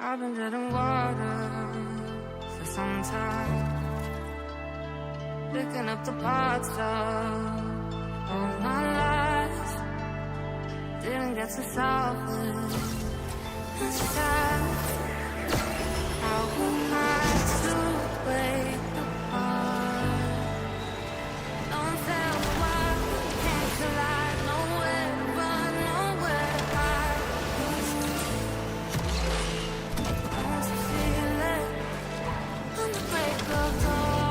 I've been treading water for some time, picking up the parts of all my life. Didn't get to solve it. It's sad. How am I to wake apart? Don't tell me why can't collide. Nowhere to run, nowhere to hide. Don't you feel it on the break of dawn?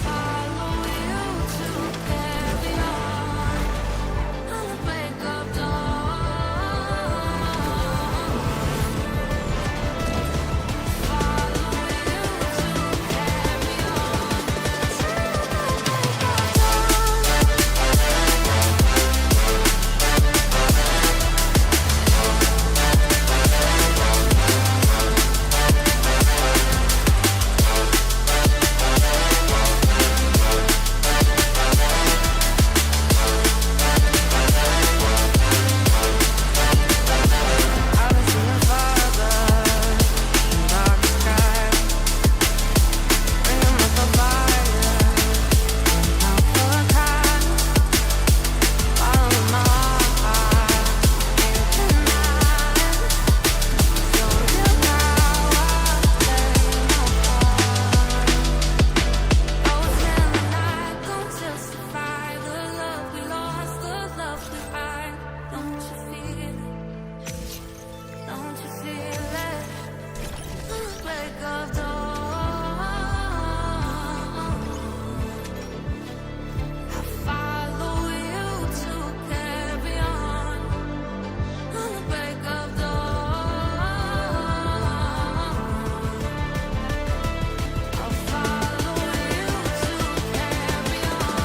Follow you to carry on the break of dawn. Follow you to carry on I've been seeing farther in dark skies, bringing up the fire out for time. Follow my heart into night. Show you how I play my part. Those in the night don't justify the love we lost, the love we find. Don't you feel it? Don't you feel it? Break of dawn. I follow you to carry on the break of dawn. I'll follow you to carry on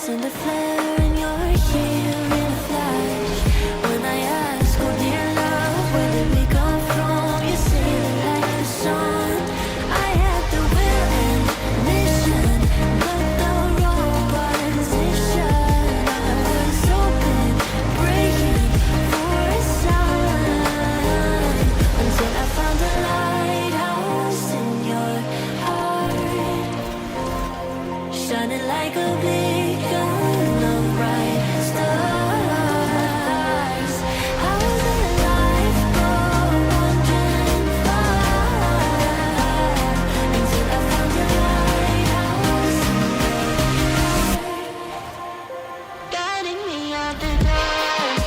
send a flare and you're here in a flash. When I ask, oh dear love, where did we come from? You say that like the sun. I had the will and mission, but the wrong position. I was open, breaking for a sign, until I found a lighthouse in your heart, shining like a beacon of bright stars. How did life go wandering far, until I found a lighthouse in your heart, guiding me out the dark.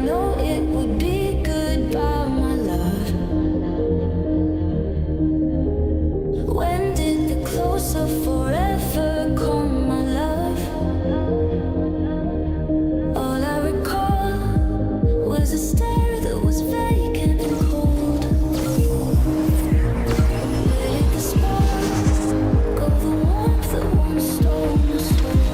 know it would be goodbye, my love. When did the close of forever come, my love? All I recall was a stare that was vacant and cold. Where did the spark go, the warmth that once stole my soul?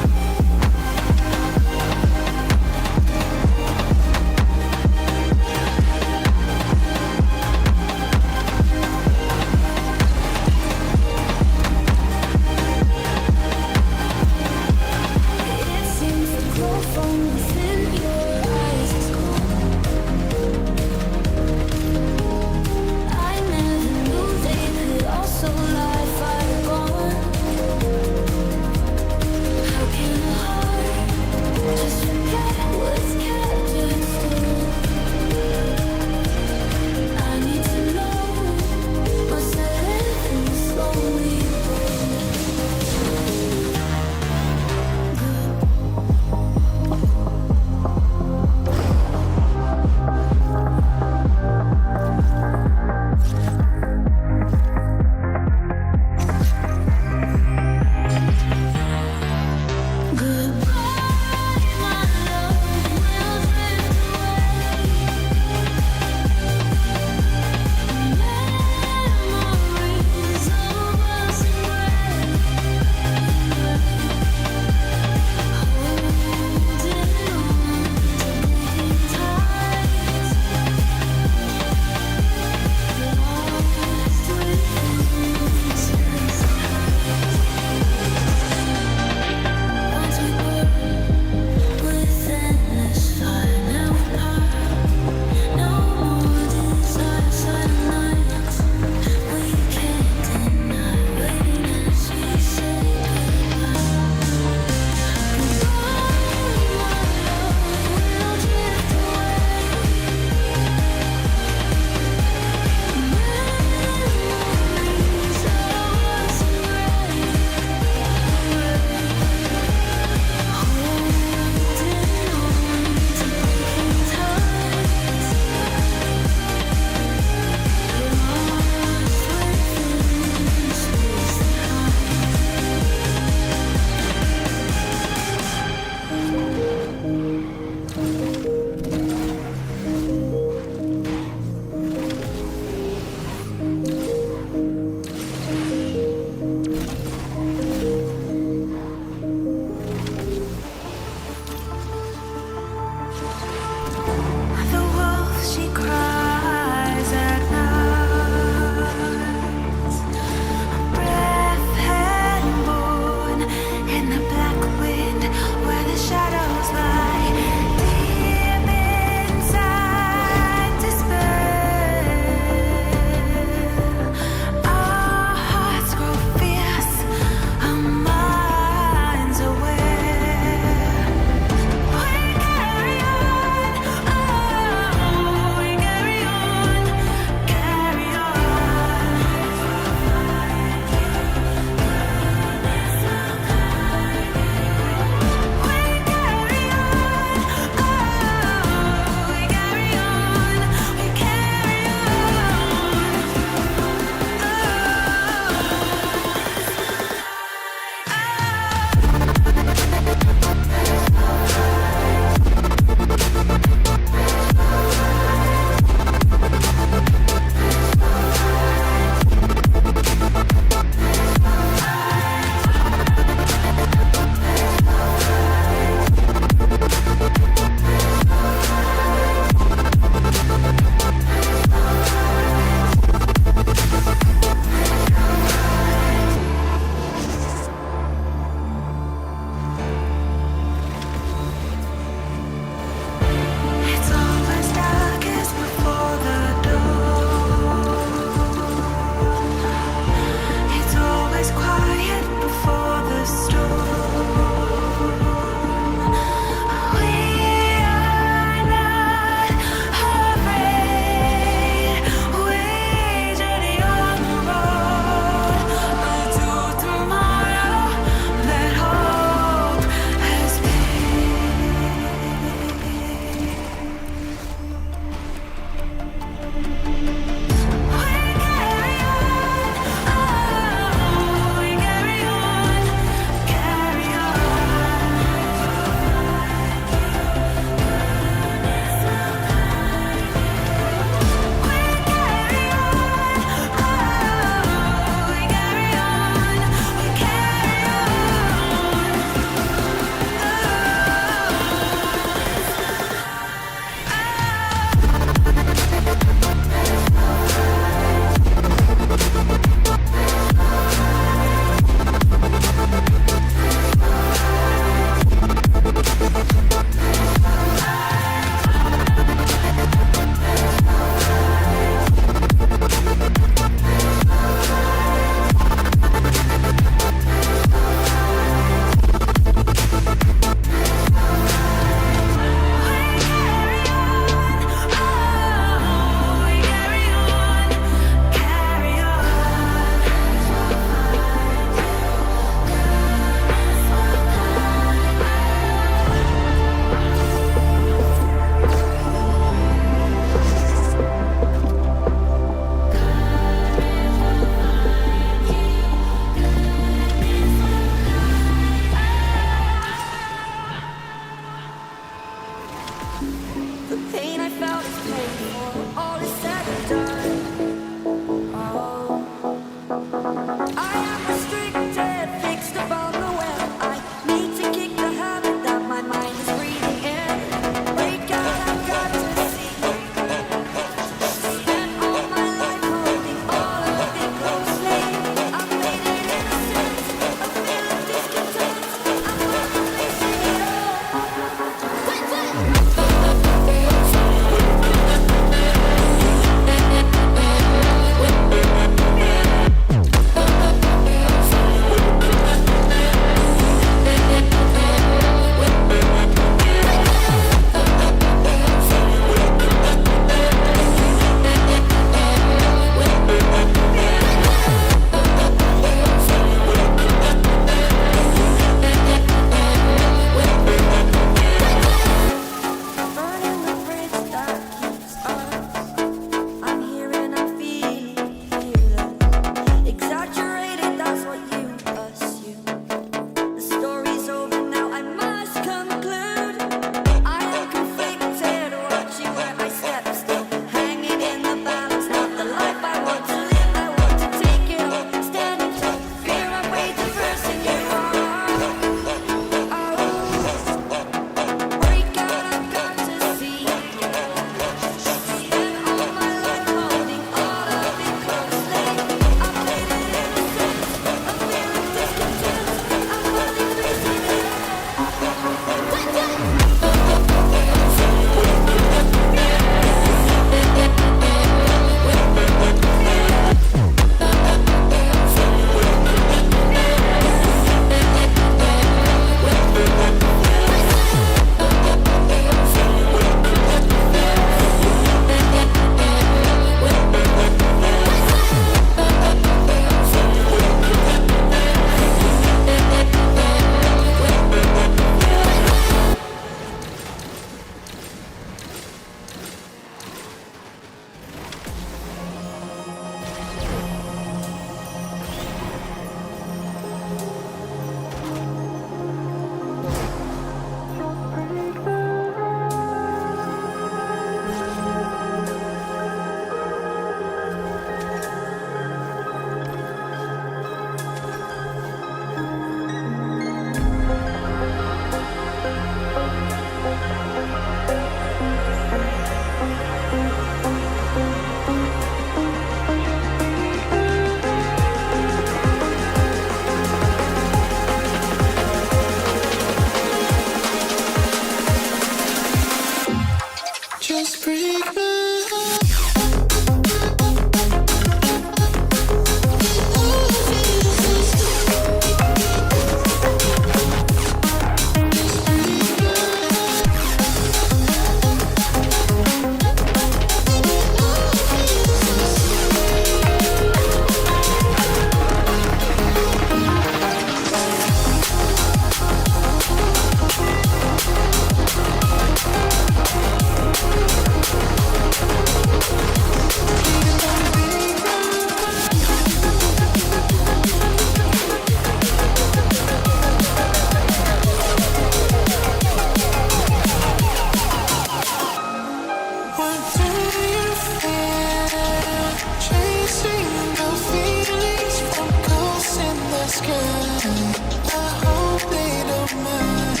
I hope they don't mind.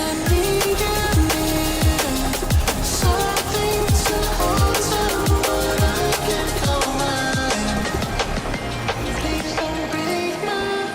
I need you near, something to hold someone I can call mine. Please don't break my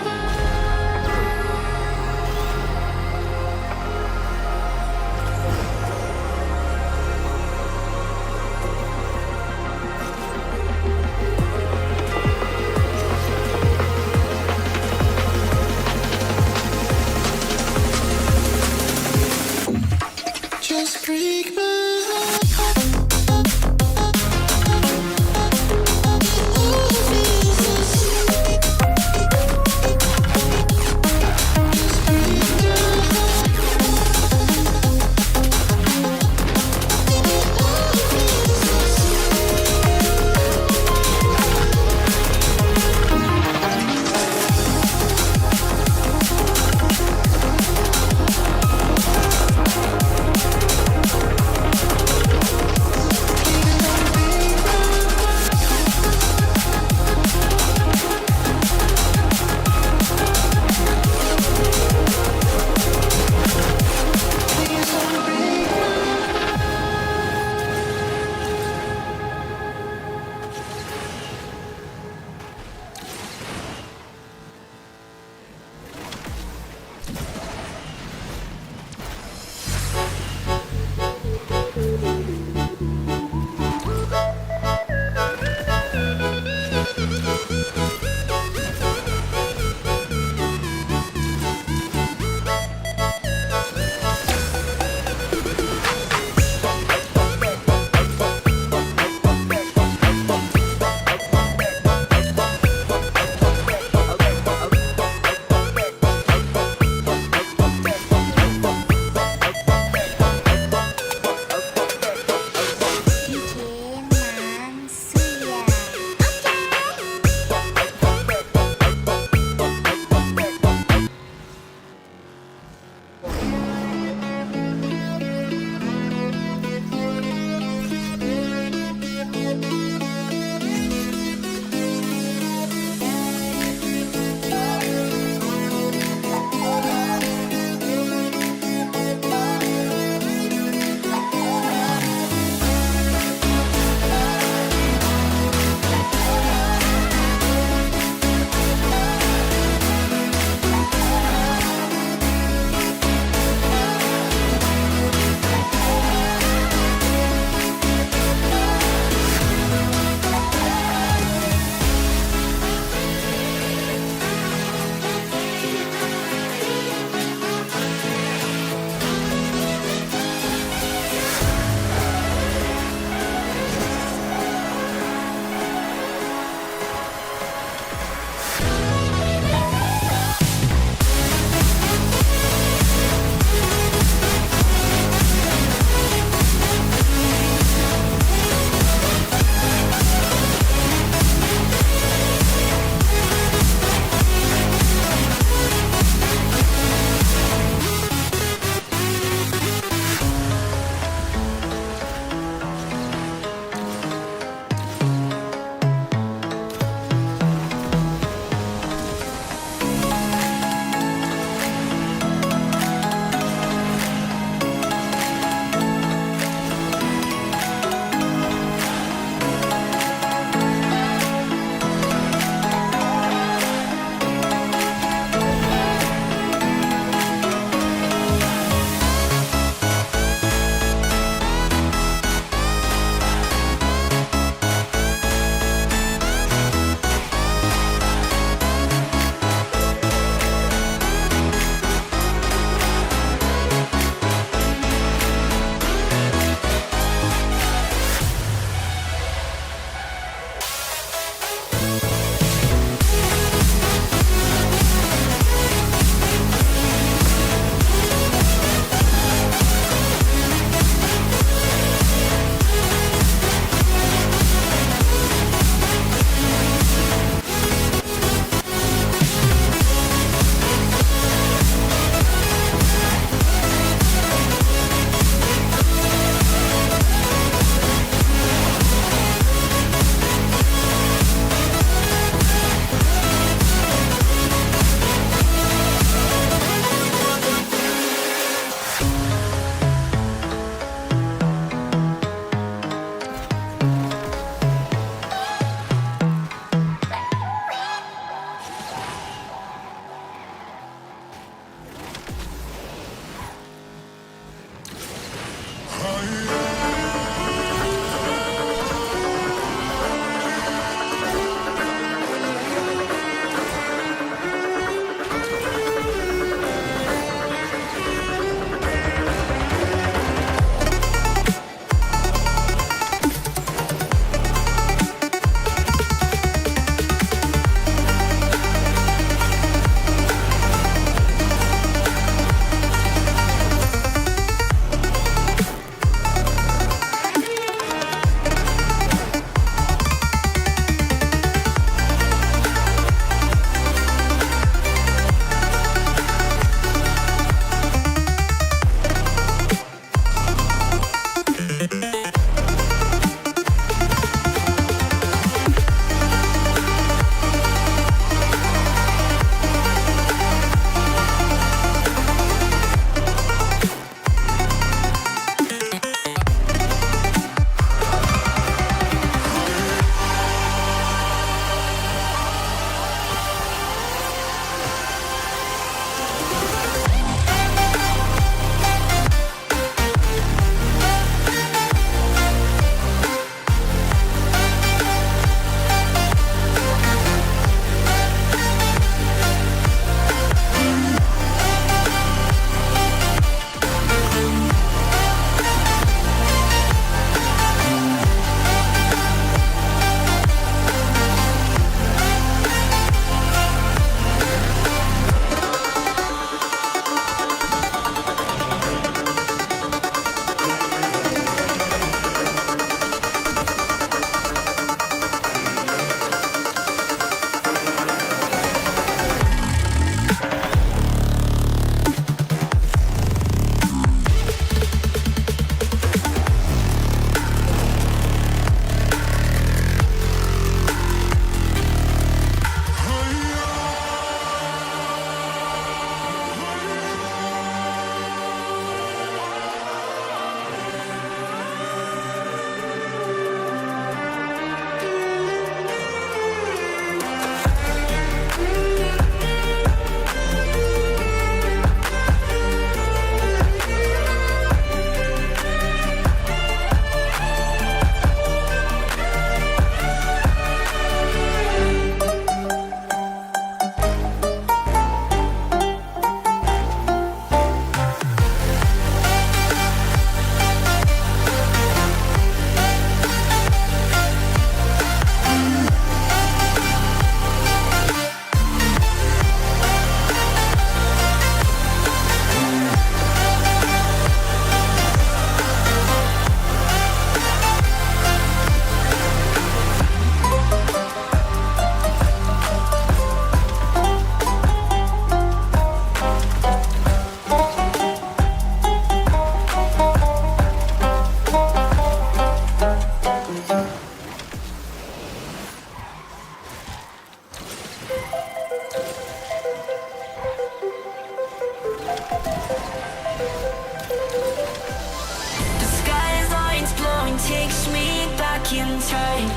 tight.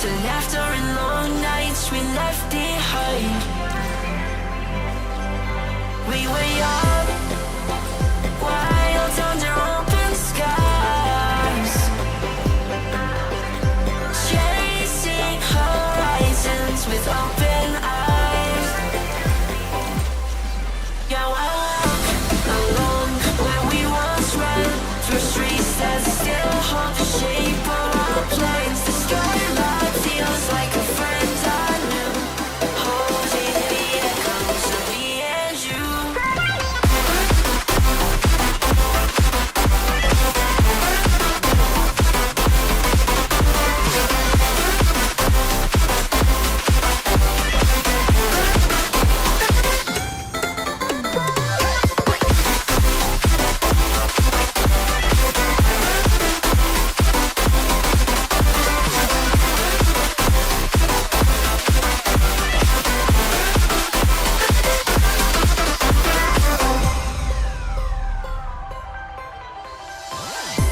To laughter and long nights we left behind. We were young, wild under open skies, chasing horizons with open eyes. Yeah, I walk alone where we once ran, through streets that still hold the shape of our plans. The skyline feels like a friend I knew, holding the echoes of me and you.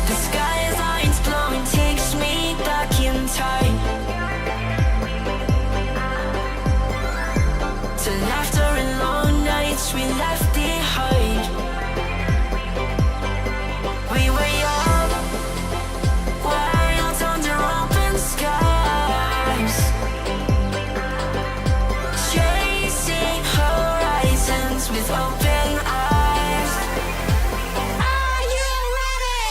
The skyline's glowing, takes me back in time. To laughter and long nights we left behind. We were young, wild under open skies, chasing horizons with open eyes. Are you ready?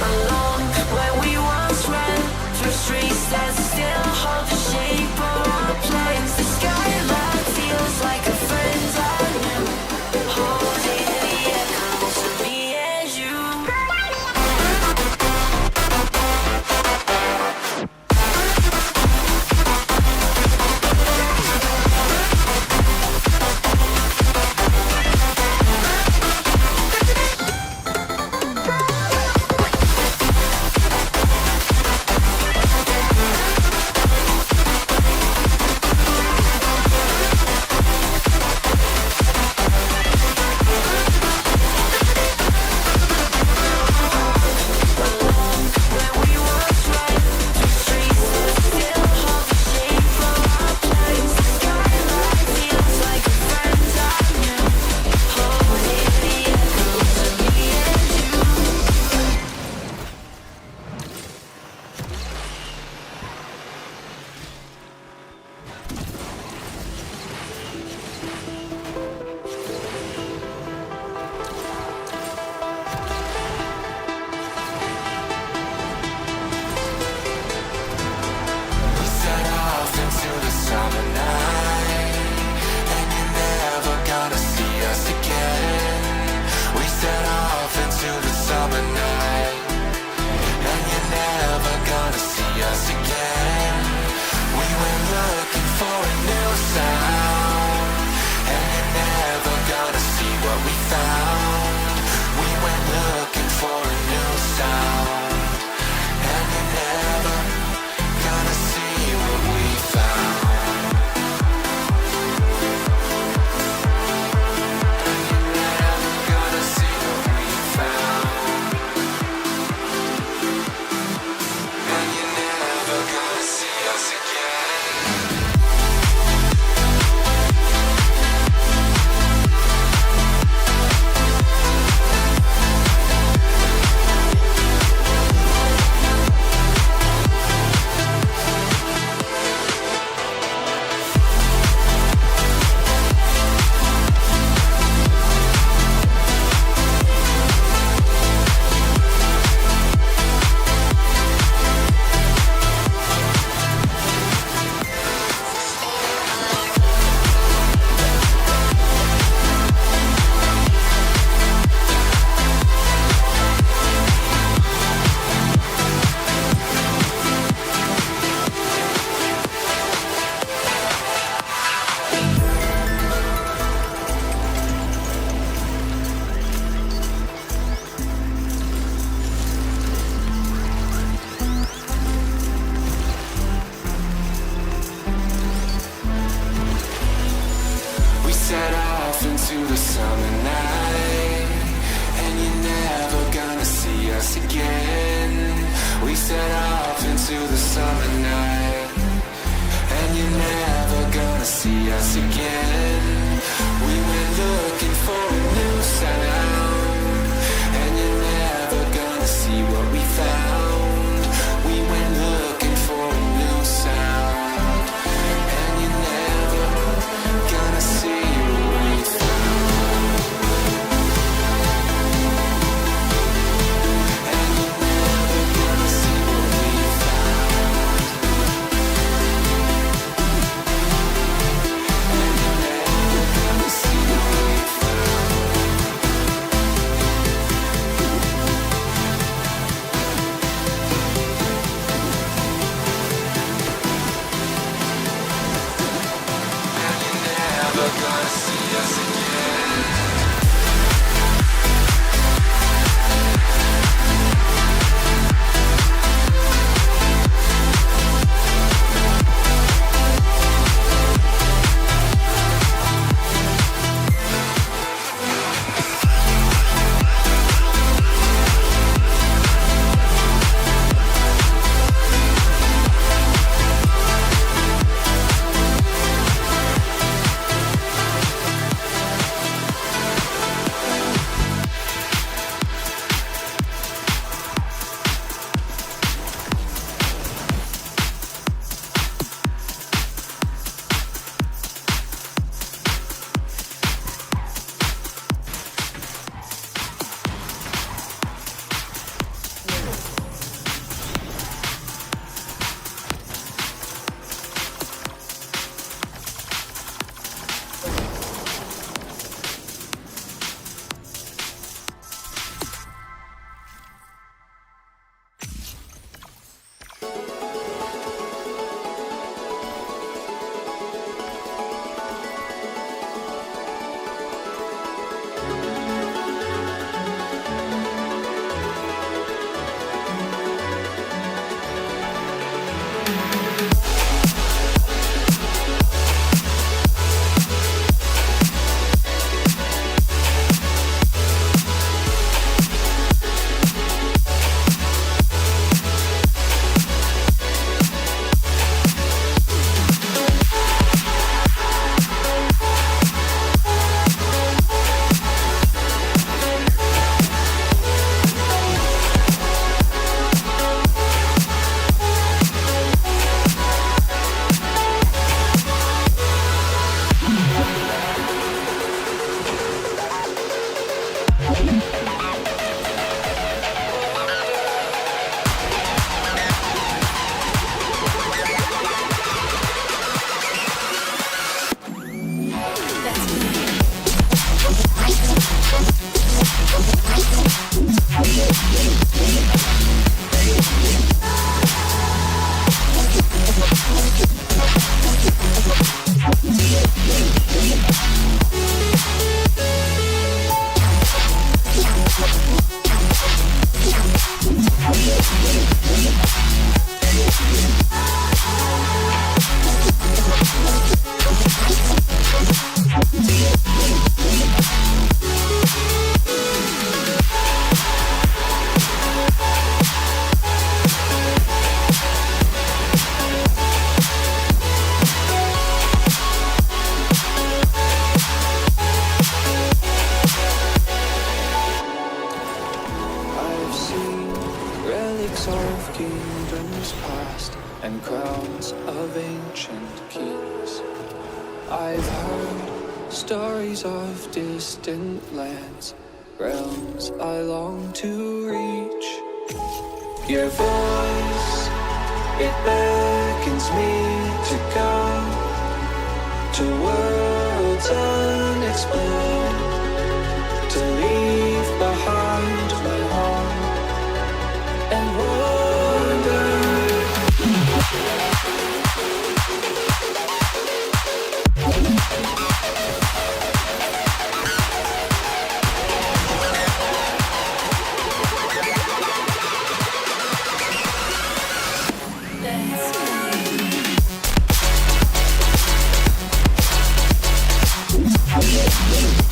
Along where we once ran, through streets that still hold the shape of our plans. The skyline feels like a friend I knew, holding the echoes of me and you. Where we once ran, through streets that still hold the shape of our plans. The skyline feels like a friend I knew, holding the echoes of me and you. We set off into the summer night, and you're never gonna see us again. We set off into the summer night, and you're never gonna see us again. We went looking for a new sound, and you're never gonna see what we found. We went looking for a new sound, and you're never gonna see what we found. And you're never gonna see what we found. And you're never gonna see us again. set off into the summer night, and you're never gonna see us again. We went looking for a new sound, and you're never gonna see what we found. We went looking for a new sound, and you're never gonna see what we found. And you're never gonna see what we found. And you're never gonna see what we found. And you're never gonna see us again. I've seen relics of kingdoms past and crowns of ancient kings. I've heard stories of distant lands, realms I long to reach. Your voice, it beckons me to go to worlds unexplored, to leave behind my home and wander. That's me.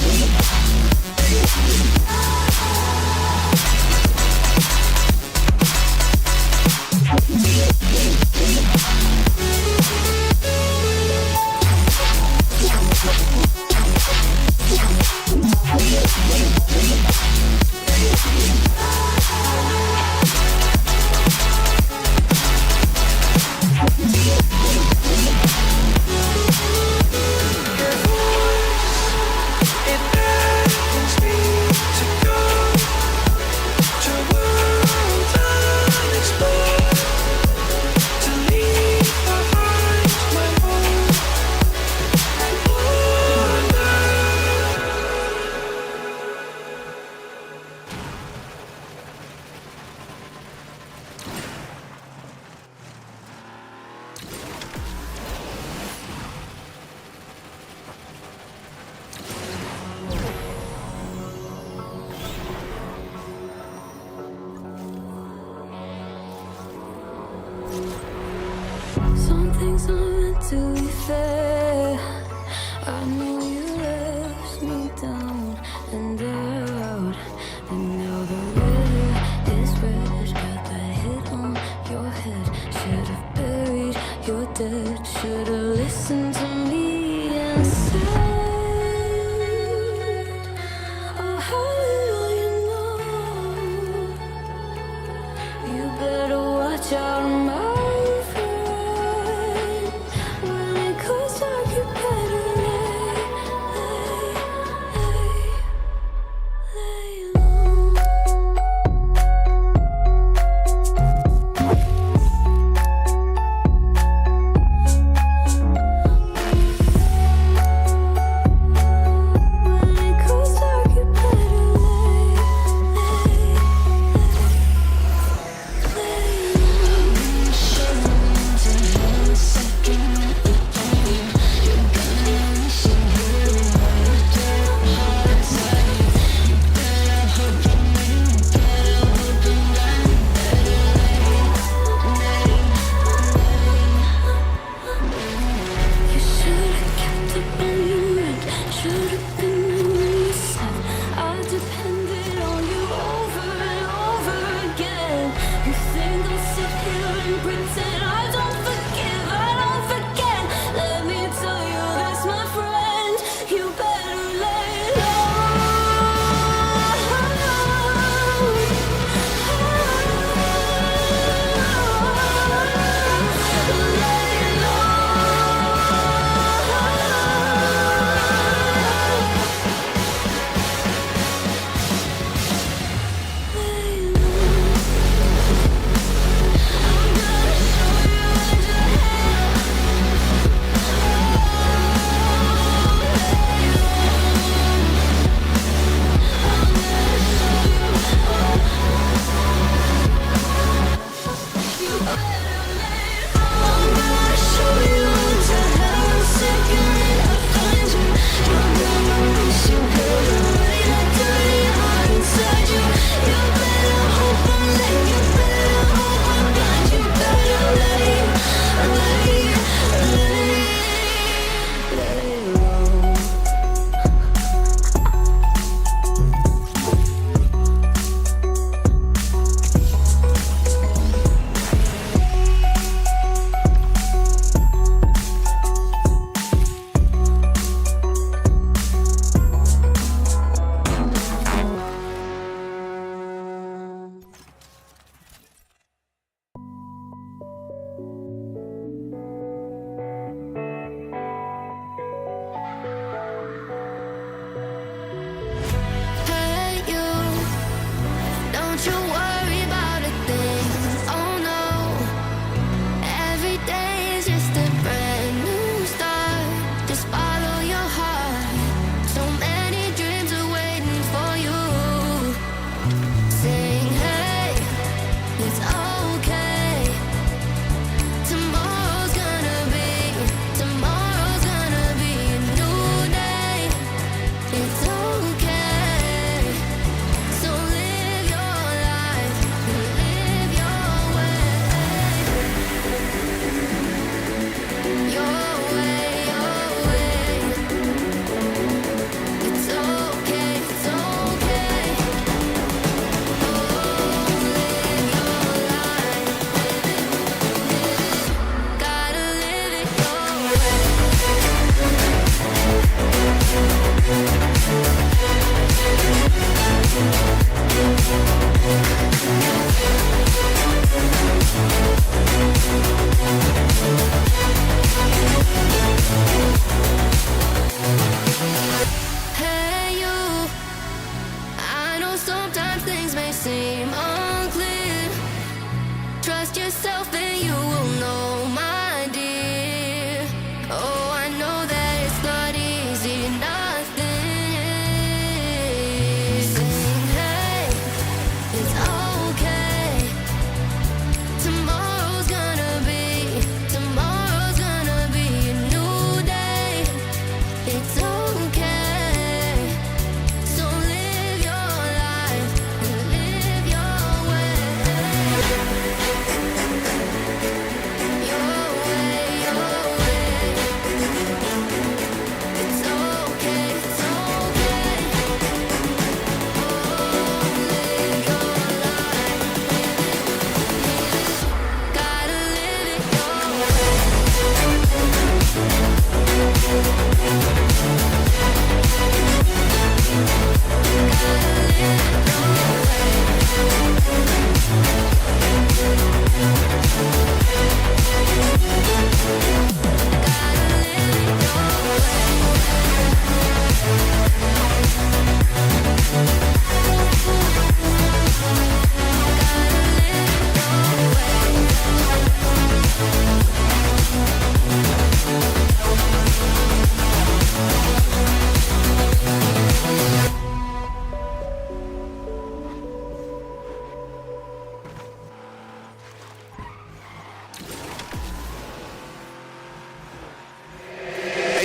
should've listened to me and said, oh, how little you know. You better watch out, my friend. When it goes dark, you better lay low.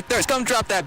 Thirst, come drop that.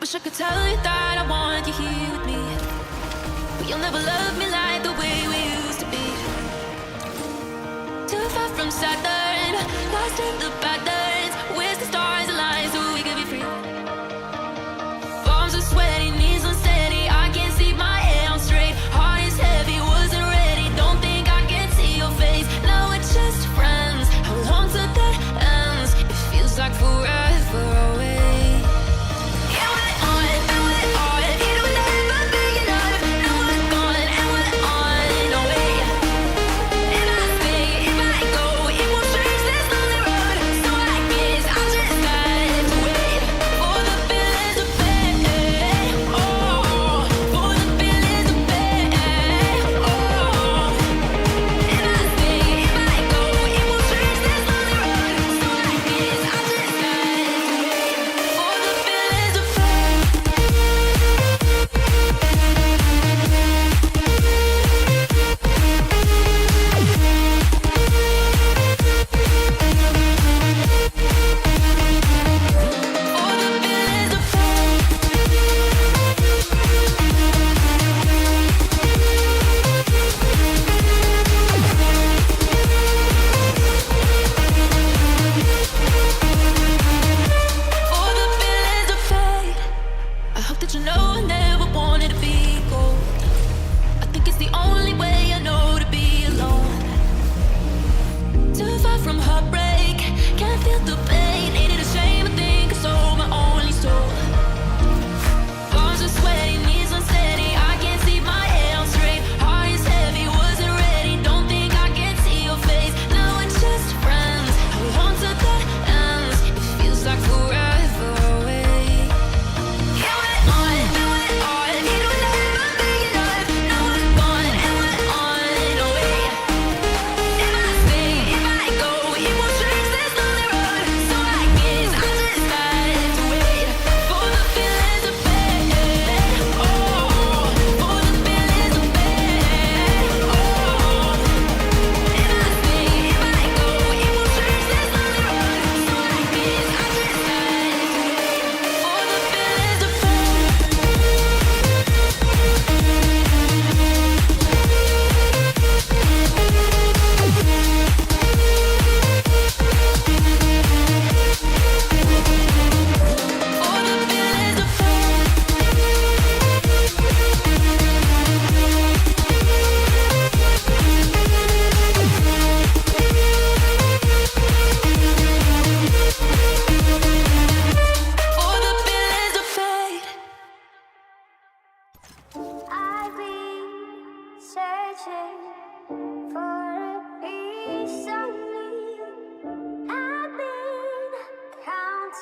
Wish I could tell you that I want you here with me, but you'll never love me like the way we used to be. Too far from Saturn, lost in the patterns. Where's the stars align so we could be free? Palms are sweaty, knees unsteady. I can't see my head on straight. Heart is heavy, wasn't ready. Don't think I can see your face. Now we're just friends. How long till that ends? It feels like forever away.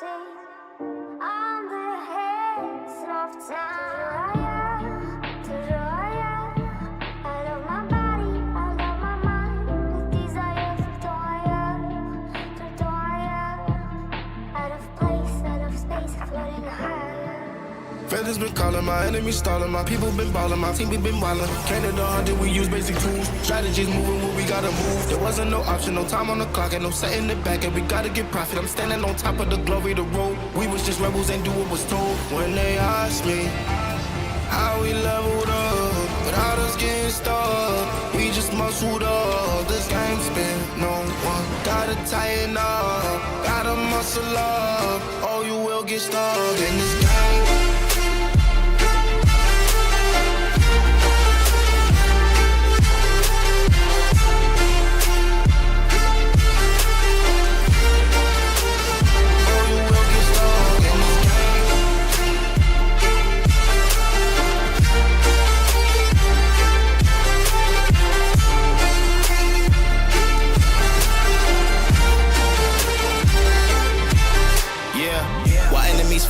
on the heads of time. I love my body, I love my mind, with desires of out of place, out of space, floating higher. Feathers been calling, my enemies stalling, my people been balling, my team we been wildin'. Canada 100, we use basic tools. Strategies moving when we gotta move. There wasn't no option, no time on the clock, and no setting it back, and we gotta get profit. I'm standing on top of the glory, the road. We was just rebels and do what was told. When they asked me how we leveled up, without us getting stuck, we just muscled up. This game spin, no one gotta tighten up, gotta muscle up, or you will get stuck in this game.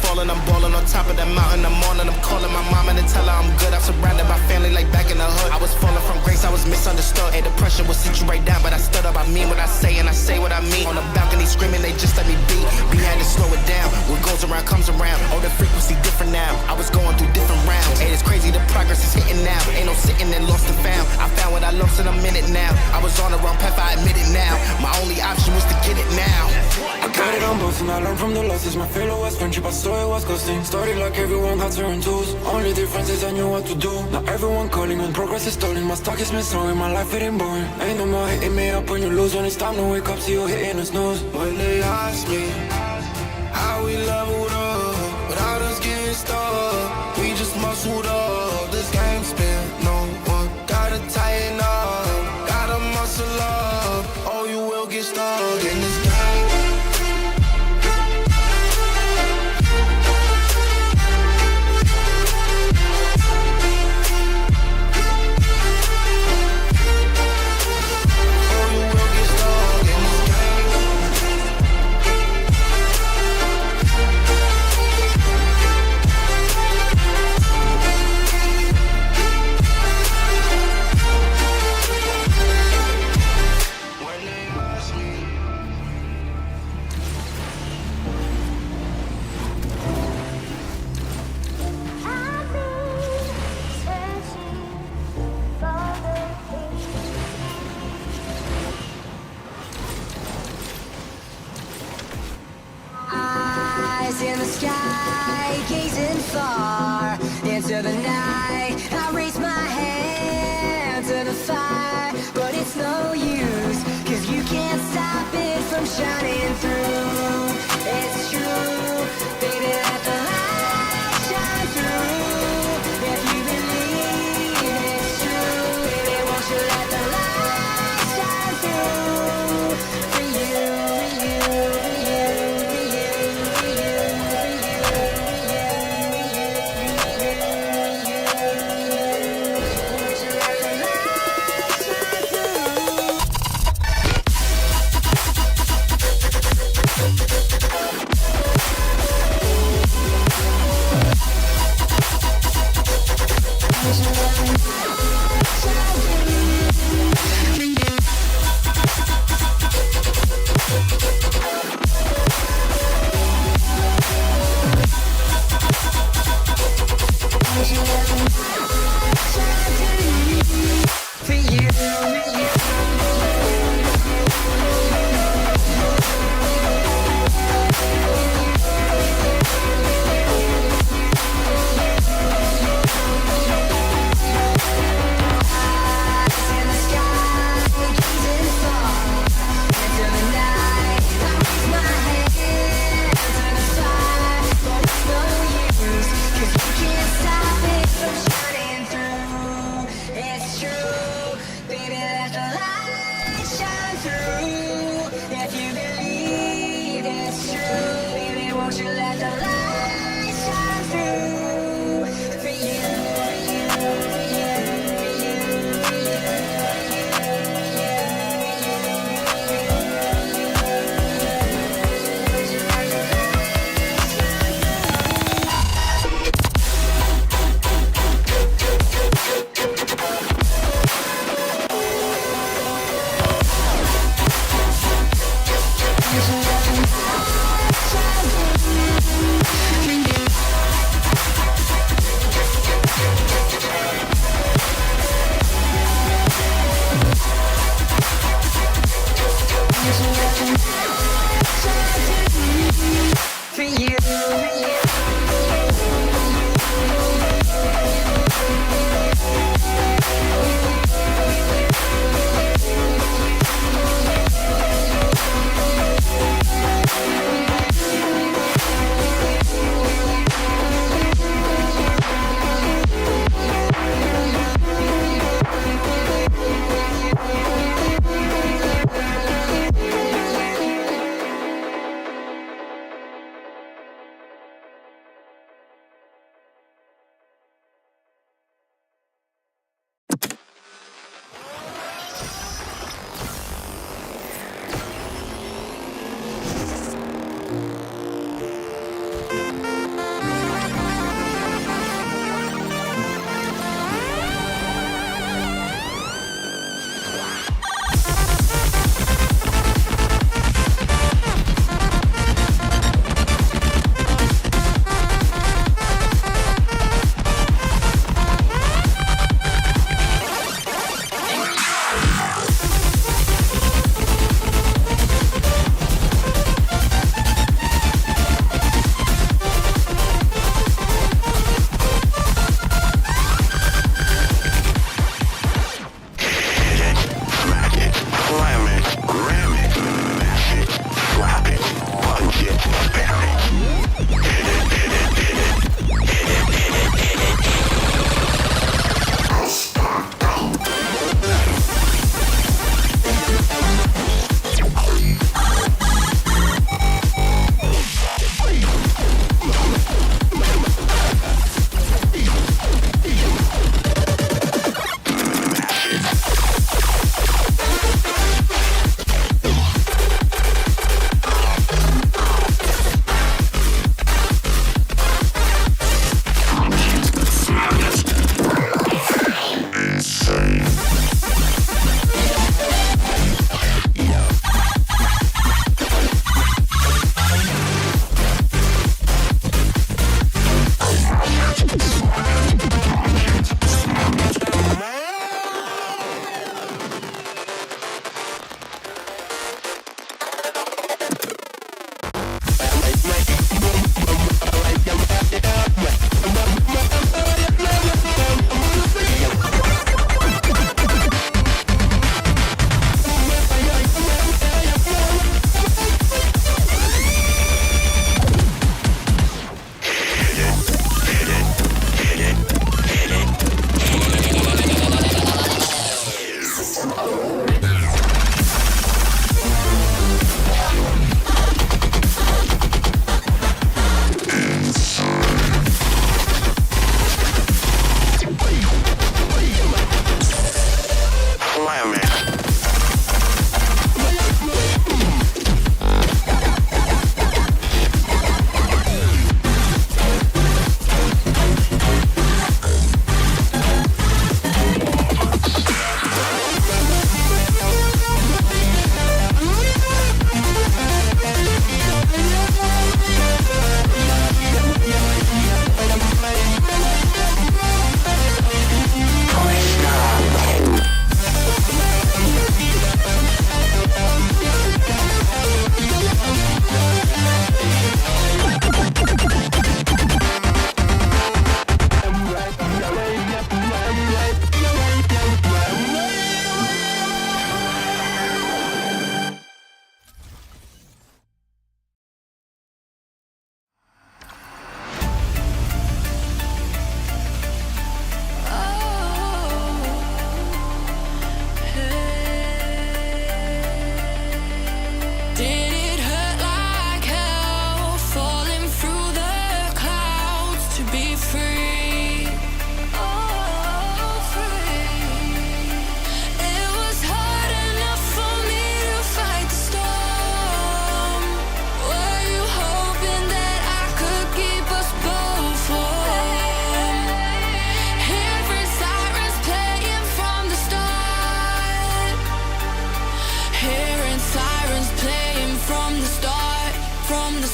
Falling, I'm balling on top of that mountain. I'm on and I'm calling my mama to tell her I'm good. I'm surrounded by family like back in the hood. I was falling from grace, I was misunderstood. Hey, the pressure will sit you right down, but I stood up. I mean what I say and I say what I mean. On the balcony screaming, they just let me be. We had to slow it down. What goes around comes around. Oh, the frequency different now. I was going through different rounds. Hey, it's crazy, the progress is hitting now. Ain't no sitting and lost and found. I found what I lost in a minute now. I was on the wrong path, I admit it now. My only option was to get it now. I got it on both and I learned from the losses. My failure was friendship, I saw it was costing. Started like everyone had certain tools. Only difference is I knew what to do. Now everyone calling when progress is stalling. My stock is missing, my life getting boring. Ain't no more hitting me up when you lose. When it's time to wake up, see you hitting the snooze. When they ask me how we leveled up, without us getting stuck, we just muscled up. This game spin, no one gotta tighten up, gotta muscle up, or you will get stuck in this game. In the sky, gazing far into the night, I raise my hand to the fire, but it's no use, 'cause you can't stop it from shining through. It's true, baby, let the light shine through. If you believe it's true, baby, won't you let the light shine through? For you, for you, for you, for you,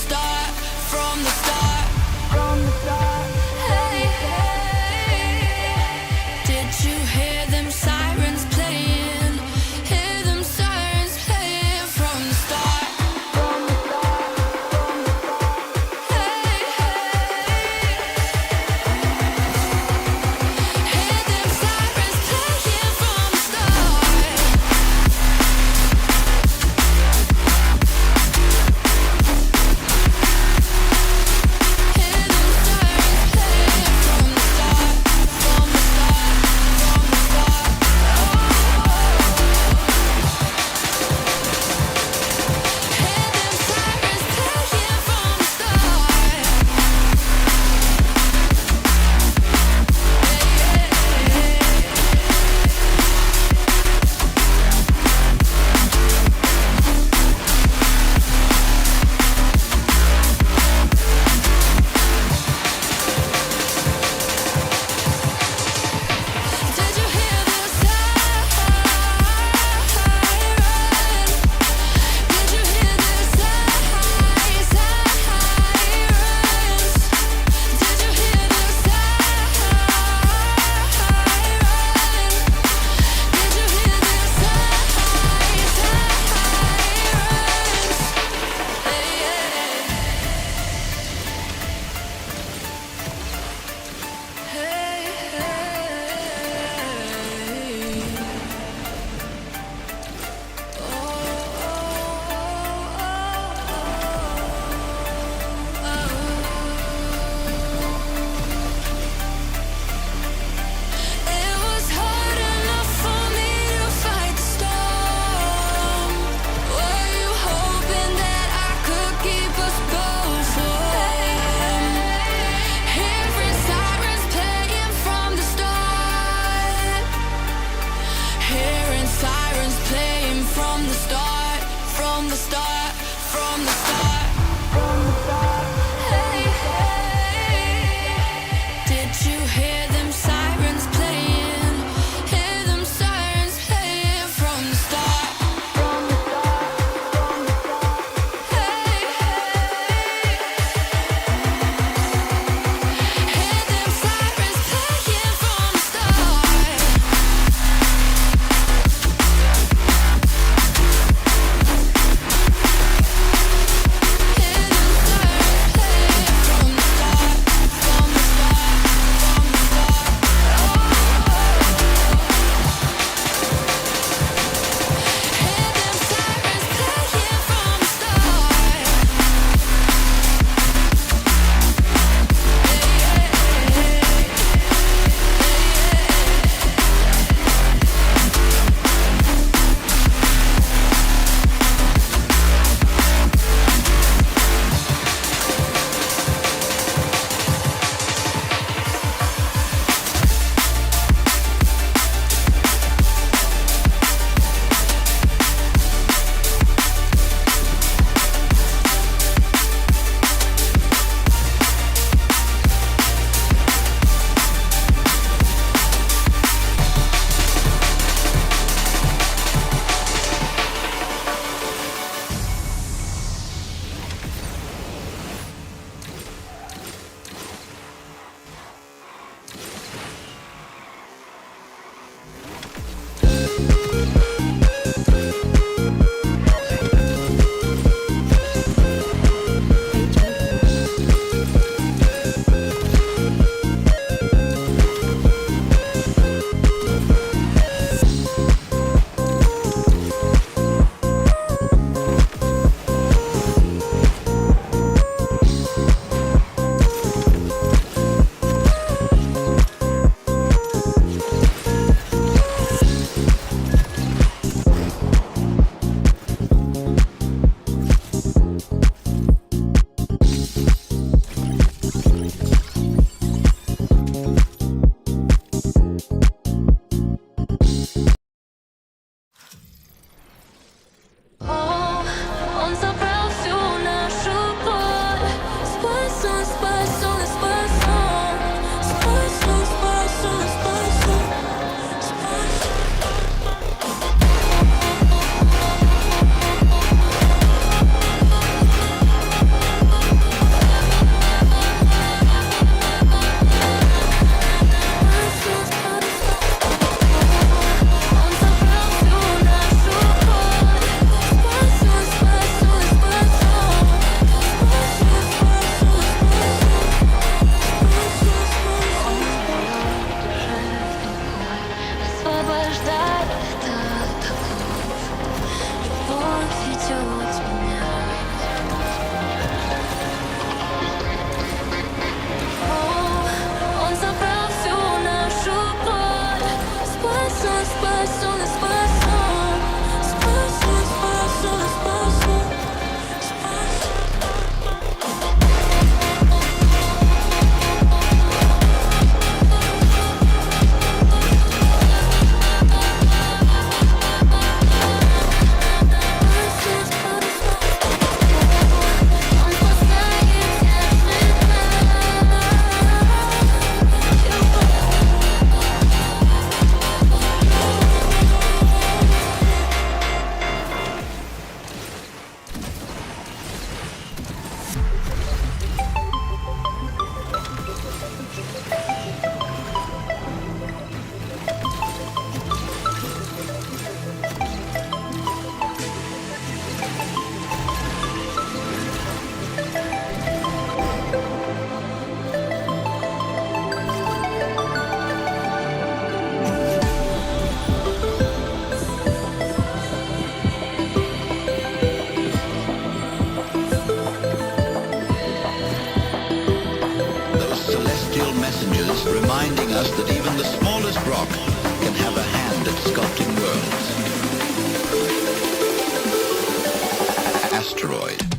start, from the start, from the start. Hey, hey, did you hear them sirens playing? Hear them sirens playing from the start, from the start, from the start. Hey, hey, hear them sirens playing from the start. changes, reminding us that even the smallest rock can have a hand at sculpting worlds. Asteroid.